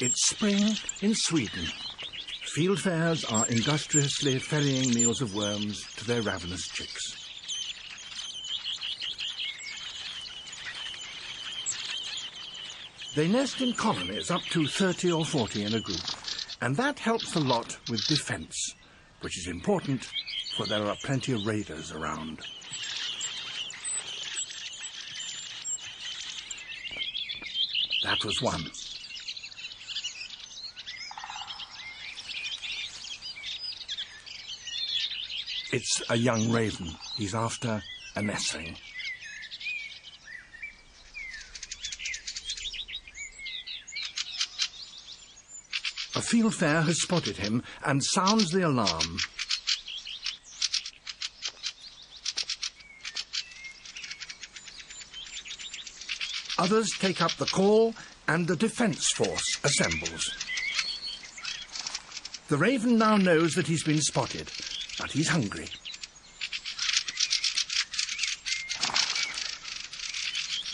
It's spring in Sweden. Fieldfares are industriously ferrying meals of worms to their ravenous chicks. They nest in colonies up to 30 or 40 in a group, and that helps a lot with defence, which is important, for there are plenty of raiders around. That was one. It's a young raven. He's after a nestling. A fieldfare has spotted him and sounds the alarm. Others take up the call and the defence force assembles. The raven now knows that he's been spotted, but he's hungry.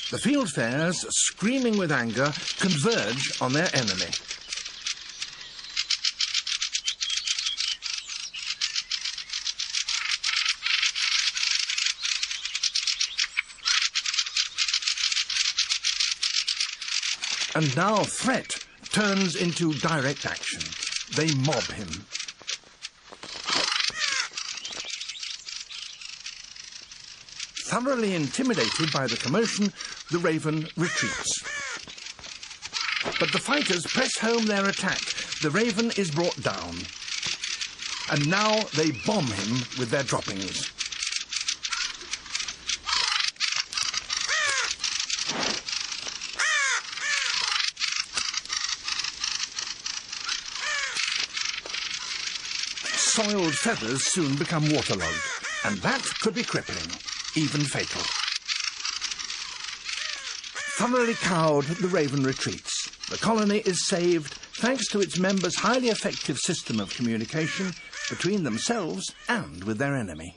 The fieldfares, screaming with anger, converge on their enemy. And now threat turns into direct action. They mob him. Thoroughly intimidated by the commotion, the raven retreats. But the fighters press home their attack. The raven is brought down. And now they bomb him with their droppings. Soiled feathers soon become waterlogged, and that could be crippling, even fatal. Thoroughly cowed, the raven retreats. The colony is saved thanks to its members' highly effective system of communication between themselves and with their enemy.